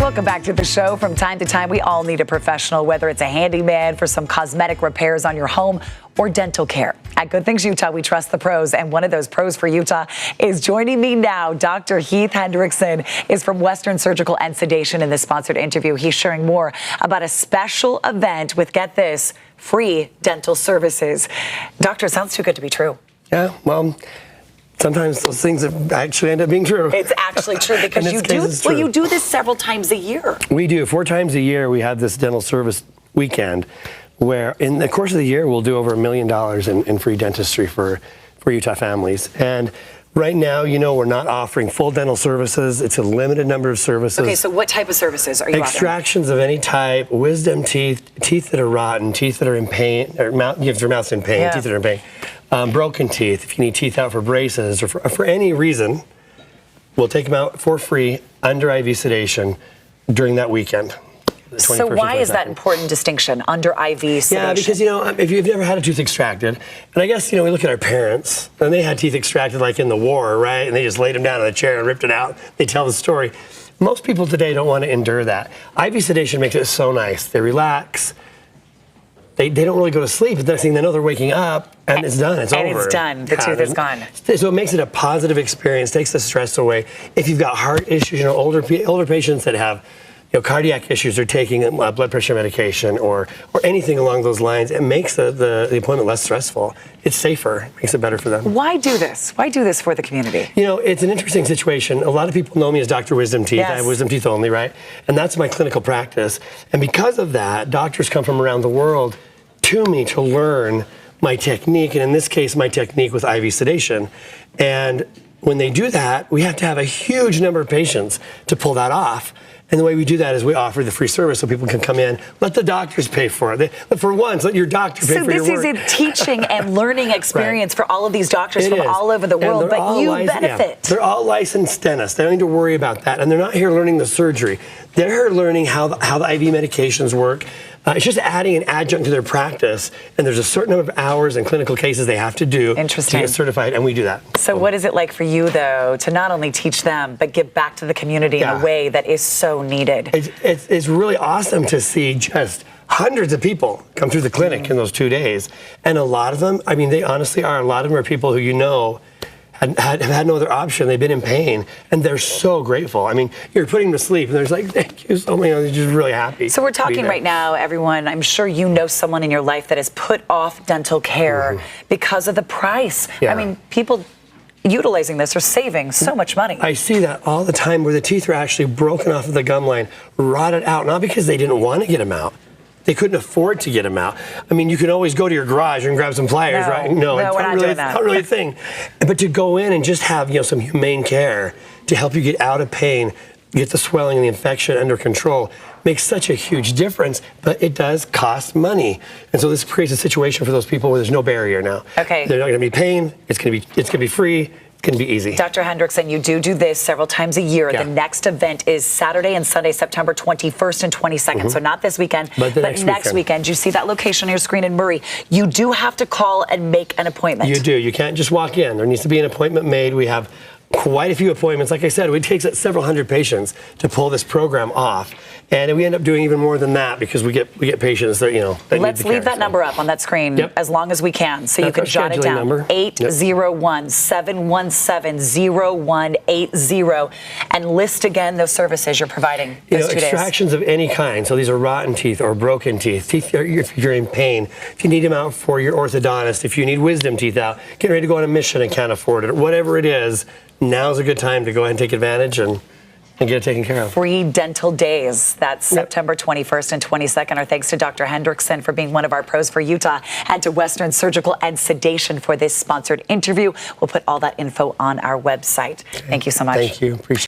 Welcome back to the show. From time to time, we all need a professional, whether it's a handyman for some cosmetic repairs on your home or dental care. At Good Things Utah, we trust the pros, and one of those pros for Utah is joining me now. Dr. Heath Hendrickson is from Western Surgical and Sedation in this sponsored interview. He's sharing more about a special event with, get this, free dental services. Doctor, it sounds too good to be true. Yeah, well, sometimes those things actually end up being true. It's actually true because you do this several times a year. We do. 4 times a year we have this dental service weekend where in the course of the year we'll do over $1 million in free dentistry for Utah families. And right now, you know, we're not offering full dental services. It's a limited number of services. Okay, so what type of services are you offering? Extractions of any type, wisdom teeth, teeth that are rotten, teeth that are in pain, or if your mouth's in pain, teeth that are in pain. Broken teeth, if you need teeth out for braces or for any reason, we'll take them out for free under IV sedation during that weekend. So why is that important distinction, under IV sedation? Yeah, because, you know, if you've never had a tooth extracted, and I guess, you know, we look at our parents, and they had teeth extracted like in the war, right? And they just laid them down in a chair and ripped it out. They tell the story. Most people today don't want to endure that. IV sedation makes it so nice. They relax. They don't really go to sleep. The next thing they know, they're waking up, and it's done. It's over. And it's done. The tooth is gone. So it makes it a positive experience, takes the stress away. If you've got heart issues, you know, older patients that have, you know, cardiac issues are taking blood pressure medication or anything along those lines, it makes the appointment less stressful. It's safer. It makes it better for them. Why do this? Why do this for the community? You know, it's an interesting situation. A lot of people know me as Dr. Wisdom Teeth. Yes. I have wisdom teeth only, right? And that's my clinical practice. And because of that, doctors come from around the world to me to learn my technique, and in this case, my technique with IV sedation. And when they do that, we have to have a huge number of patients to pull that off. And the way we do that is we offer the free service so people can come in, let the doctors pay for it. For once, let your doctor pay for your work. So this is a teaching and learning experience for all of these doctors from all over the world, but you benefit. Yeah. They're all licensed dentists. They don't need to worry about that. And they're not here learning the surgery. They're here learning how the IV medications work. It's just adding an adjunct to their practice, and there's a certain number of hours and clinical cases they have to do to get certified, and we do that. So what is it like for you, though, to not only teach them, but give back to the community in a way that is so needed? It's really awesome to see just hundreds of people come through the clinic in those 2 days, and a lot of them, I mean, they honestly are, a lot of them are people who you know have had no other option. They've been in pain, and they're so grateful. I mean, you're putting them to sleep, and they're just like, thank you so much. They're just really happy. So we're talking right now, everyone, I'm sure you know someone in your life that has put off dental care because of the price. Yeah. I mean, people utilizing this are saving so much money. I see that all the time where the teeth are actually broken off of the gum line, rotted out, not because they didn't want to get them out. They couldn't afford to get them out. I mean, you can always go to your garage and grab some pliers, right? No, it's we're not doing that. Not really a thing. But to go in and just have, you know, some humane care to help you get out of pain, get the swelling and the infection under control, makes such a huge difference, but it does cost money. And so this creates a situation for those people where there's no barrier now. Okay. They're not going to be pain. It's going to be free. It's going to be easy. Dr. Hendrickson, you do this several times a year. Yeah. The next event is Saturday and Sunday, September 21st and 22nd. So not this weekend, but next weekend. You see that location on your screen in Murray. You do have to call and make an appointment. You do. You can't just walk in. There needs to be an appointment made. We have quite a few appointments. Like I said, it takes several hundred patients to pull this program off. And we end up doing even more than that because we get patients that, you know, that Let's leave that number up on that screen as long as we can, so you can jot it down. 801-717-0180, and list again those services you're providing those 2 days. Extractions of any kind. So these are rotten teeth or broken teeth. If you're in pain, if you need them out for your orthodontist, if you need wisdom teeth out, get ready to go on a mission and can't afford it, whatever it is, now's a good time to go ahead and take advantage and get it taken care of. Free dental days. That's September 21st and 22nd. Our thanks to Dr. Hendrickson for being one of our pros for Utah, and to Western Surgical and Sedation for this sponsored interview. We'll put all that info on our website. Thank you so much. Thank you. Appreciate it.